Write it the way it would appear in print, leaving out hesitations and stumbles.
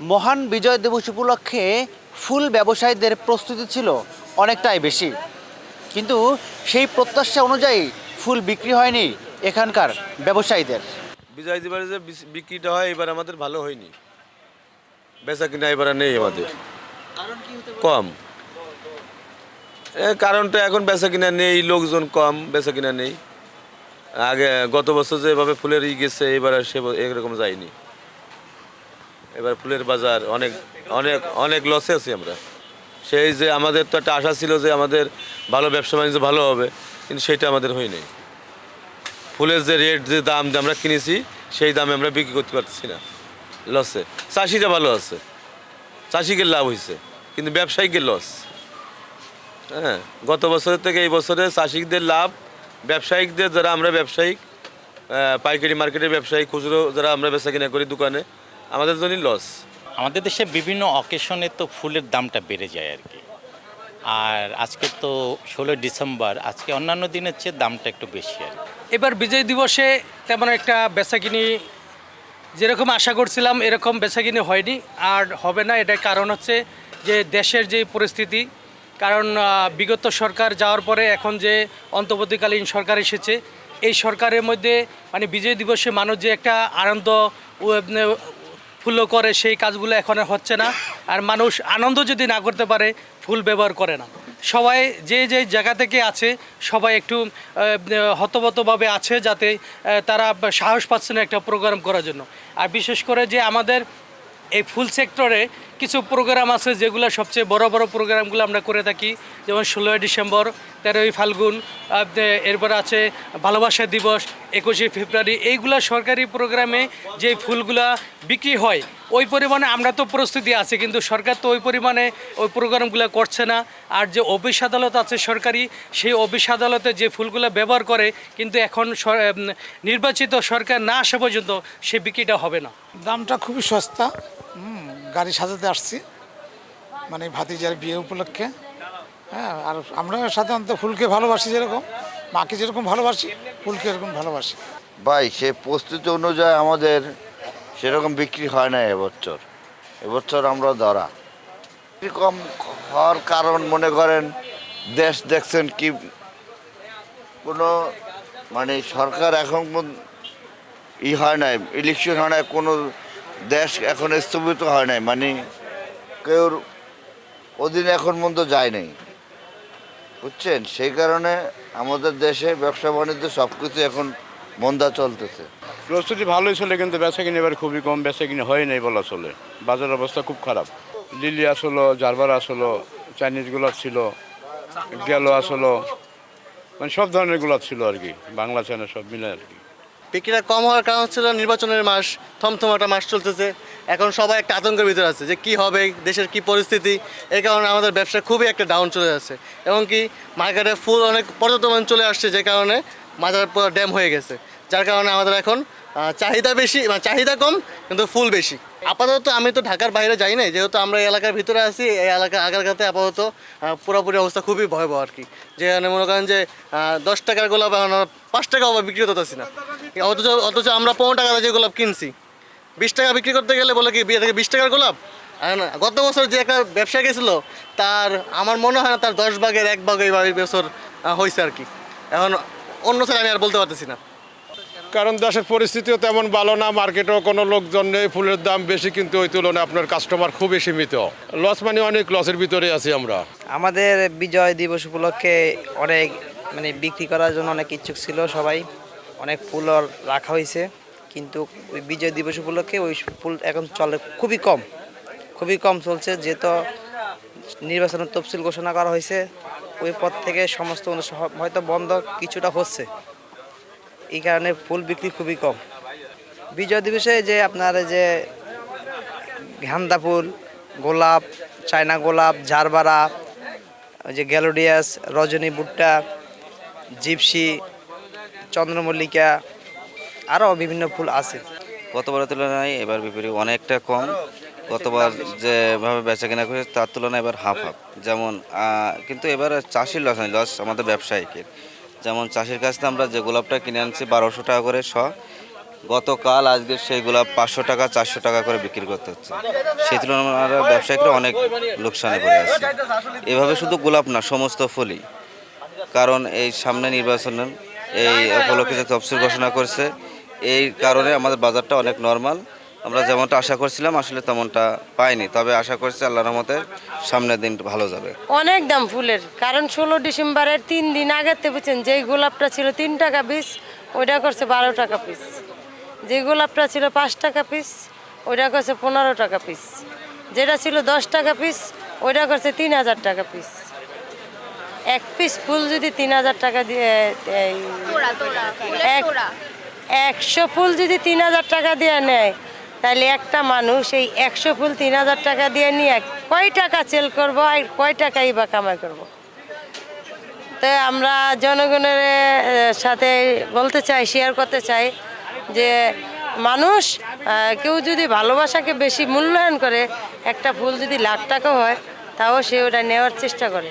মহান বিজয় দিবস উপলক্ষে ফুল ব্যবসায়ীদের প্রস্তুতি ছিল অনেকটাই বেশি, কিন্তু সেই প্রত্যাশা অনুযায়ী ফুল বিক্রি হয়নি এখানকার ব্যবসায়ীদের। বিজয় দিবসে যে বিক্রিটা হয় এবার আমাদের ভালো হয়নি, বেচা কিনা এবার নেই আমাদের, কম। কারণটা এখন বেচা কিনা নেই, লোকজন কম, বেচা কিনা নেই। আগে গত বছর যেভাবে ফুলের গেছে এবার সে এরকম যায়নি। এবার ফুলের বাজার অনেক অনেক অনেক লসে আছি আমরা। সেই যে আমাদের তো একটা আশা ছিল যে আমাদের ভালো ব্যবসা বাণিজ্য ভালো হবে, কিন্তু সেটা আমাদের হয়নি। ফুলের যে রেট, যে দাম আমরা কিনেছি সেই দামে আমরা বিক্রি করতে পারছি না, লসে। চাষিরা ভালো আছে, চাষিকে লাভ হয়েছে, কিন্তু ব্যবসায়ীকে লস। হ্যাঁ, গত বছরের থেকে এই বছরে চাষিকদের লাভ, ব্যবসায়িকদের যারা আমরা ব্যবসায়িক, পাইকারি মার্কেটের ব্যবসায়ী, খুচরো যারা আমরা বেচা কিনা করি দোকানে, আমাদের জন্যই লস। আমাদের দেশে বিভিন্ন অকেশনে তো ফুলের দামটা বেড়ে যায় আর কি। আর আজকে তো 16 ডিসেম্বর, আজকে অন্যান্য দিনের চেয়ে দামটা একটু বেশি আর কি। এবার বিজয় দিবসে তেমন একটা বেচাকিনি যেরকম আশা করছিলাম এরকম বেচাকিনি হয়নি, আর হবে না। এটার কারণ হচ্ছে যে দেশের যে পরিস্থিতি, কারণ বিগত সরকার যাওয়ার পরে এখন যে অন্তর্বর্তীকালীন সরকার এসেছে, এই সরকারের মধ্যে মানে বিজয় দিবসে মানুষ যে একটা আনন্দ ফুলও করে, সেই কাজগুলো এখন আর হচ্ছে না। আর মানুষ আনন্দ যদি না করতে পারে, ফুল ব্যবহার করে না। সবাই যে যে জায়গা থেকে আছে সবাই একটু হতবতভাবে আছে, যাতে তারা সাহস পাচ্ছে না একটা প্রোগ্রাম করার জন্য। আর বিশেষ করে যে আমাদের এই ফুল সেক্টরে কিছু প্রোগ্রাম আছে যেগুলো সবচেয়ে বড় বড় প্রোগ্রামগুলো আমরা করে থাকি, যেমন 16ই ডিসেম্বর, 13ই ফাল্গুন, এরপর আছে ভালোবাসা দিবস, 21শে ফেব্রুয়ারি। এইগুলো সরকারি প্রোগ্রামে যে ফুলগুলা বিক্রি হয় ওই পরিমাণে আমরা তো প্রস্তুতি আছে, কিন্তু সরকার তো ওই পরিমাণে ওই প্রোগ্রামগুলো করছে না। আর যে অফিস আদালত আছে সরকারি, সেই অফিস আদালতে যে ফুলগুলো ব্যবহার করে, কিন্তু এখন নির্বাচিত সরকার না আসা পর্যন্ত সে বিক্রিটা হবে না। দামটা খুবই সস্তা। গাড়ি সাজাতে আসছি, মানে ভাতিজার বিয়ে উপলক্ষে। হ্যাঁ, আর আমরা সাধারণত ফুলকে ভালোবাসি, যেরকম মাকে যেরকম ভালোবাসি, ফুলকে এরকম ভালোবাসি। ভাই, সে প্রস্তুতি অনুযায়ী আমাদের সেরকম বিক্রি হয় না এবছর আমরা ধরা কম হওয়ার কারণ মনে করেন দেশ দেখছেন কি, কোনো মানে সরকার এখন হয় নাই, ইলেকশন হয় নাই, কোনো দেশ এখন স্থগিত হয় নাই, মানে কেউ অধীনে এখন পর্যন্ত যায় নাই, বুঝছেন। সেই কারণে আমাদের দেশে ব্যবসা বাণিজ্য সব কিছু এখন মন্দা চলতেছে। প্রস্তুতি ভালোই চলে, কিন্তু বেচা কিনে এবার খুবই কম, বেচা কিনে হয় নাই বলা চলে। বাজার অবস্থা খুব খারাপ। লিলি আসলো, জারবার আসলো, চাইনিজ গোলাপ ছিল, গেলো আসলো, মানে সব ধরনের গোলাপ ছিল আর কি, বাংলা চায়না সব মিলে আর কি। বিক্রিটা কম হওয়ার কারণ হচ্ছে নির্বাচনের মাস, থমথমাটা মাস চলতেছে। এখন সবাই একটা আতঙ্কের ভিতরে আছে যে কি হবে, দেশের কি পরিস্থিতি। এই কারণে আমাদের ব্যবসা খুবই একটা ডাউন চলে যাচ্ছে, এবং কি মার্কেটে ফুল অনেক পর্যটন চলে আসছে, যে কারণে বাজার পুরো ড্যাম হয়ে গেছে। যার কারণে আমাদের এখন চাহিদা বেশি, মানে চাহিদা কম কিন্তু ফুল বেশি। আপাতত আমি তো ঢাকার বাইরে যাই নাই, যেহেতু আমরা এই এলাকার ভিতরে আছি। এই এলাকার আগারগাঁতে আপাতত পুরোপুরি অবস্থা খুবই ভয়াবহ আর কি। যেখানে মনে করেন যে 10 টাকার গোলাপ এখন 5 টাকা বিক্রি করতেছি না, অথচ আমরা 15 টাকা যে গোলাপ কিনছি 20 টাকা বিক্রি করতে গেলে বলে কি বিয়ে থেকে 20 টাকার গোলাপ। গত বছর যে একটা ব্যবসা গেছিল, তার আমার মনে হয় না তার 10 ভাগের 1 ভাগ এই বছর হয়েছে আর কি। এখন অন্য ছাড়া আমি আর বলতে পারতেছি না, কারণ দেশের পরিস্থিতিও তেমন ভালো না, মার্কেটেও কোনো লোকজন নেই, ফুলের দাম বেশি, কিন্তু ওই তুলনায় আপনার কাস্টমার খুবই সীমিত। লস মানে অনেক লসের ভিতরে আছি আমরা। আমাদের বিজয় দিবস উপলক্ষে অনেক মানে বিক্রি করার জন্য অনেক ইচ্ছুক ছিল সবাই, অনেক ফুল রাখা হয়েছে, কিন্তু ওই বিজয় দিবস উপলক্ষে ওই ফুল এখন চলে খুবই কম চলছে। যেহেতু নির্বাচনের তফসিল ঘোষণা করা হয়েছে, ওই পর থেকে সমস্ত হয়তো বন্ধ কিছুটা হচ্ছে, এই কারণে ফুল বিক্রি খুবই কম। বিজয় দিবসে যে আপনার যে গাঁদা ফুল, গোলাপ, চায়না গোলাপ, জারবারা, ওই যে গ্যালোডিয়াস, রজনী ভুট্টা, জিপসি, চন্দ্রমল্লিকা, আরও বিভিন্ন ফুল আছে। গতবারের তুলনায় এবার বিক্রি অনেকটা কম। গতবার যেভাবে বেচা কেনা করেছে তার তুলনায় এবার হাফ। যেমন কিন্তু এবার চাষির লস আমাদের ব্যবসায়িকের। যেমন চাষির কাছ থেকে আমরা যে গোলাপটা কিনে আনছি 1200 টাকা করে শ, গতকাল আজকে সেইগুলা 500 টাকা 400 টাকা করে বিক্রি করতে হচ্ছে। সেই তুলনায় আমরা ব্যবসায়িকরা অনেক লোকসানে পড়ে আছে। এভাবে শুধু গোলাপ না, সমস্ত ফুলই, কারণ এই সামনে নির্বাচনের এই উপলক্ষে যে তফসিল ঘোষণা করছে, এই কারণে আমাদের বাজারটা অনেক নর্মাল। আমরা যেমনটা আশা করছিলাম আসলে তেমনটা পাইনি, তবে আশা করছি আল্লাহর রহমতে সামনের দিন ভালো যাবে। অনেক দাম ফুলের, কারণ 16 ডিসেম্বরের 3 দিন আগেতে বুঝছেন যেই গোলাপটা ছিল 3 টাকা পিস, ওইটা করছে 12 টাকা পিস। যে গোলাপটা ছিল 5 টাকা পিস, ওইটা করছে 15 টাকা পিস। যেটা ছিল 10 টাকা পিস, ওইটা করছে 3000 টাকা পিস। এক পিস ফুল যদি 3000 টাকা দিয়ে 100 ফুল যদি 3000 টাকা দিয়ে নেয়, তাহলে একটা মানুষ এই 100 ফুল 3000 টাকা দিয়ে নিয়ে কয় টাকা সেল করবো আর কয় টাকাই বা কামাই করবো? তো আমরা জনগণের সাথে বলতে চাই, শেয়ার করতে চাই যে মানুষ কেউ যদি ভালোবাসাকে বেশি মূল্যায়ন করে, একটা ফুল যদি লাখ টাকা হয় তাও সে ওটা নেওয়ার চেষ্টা করে।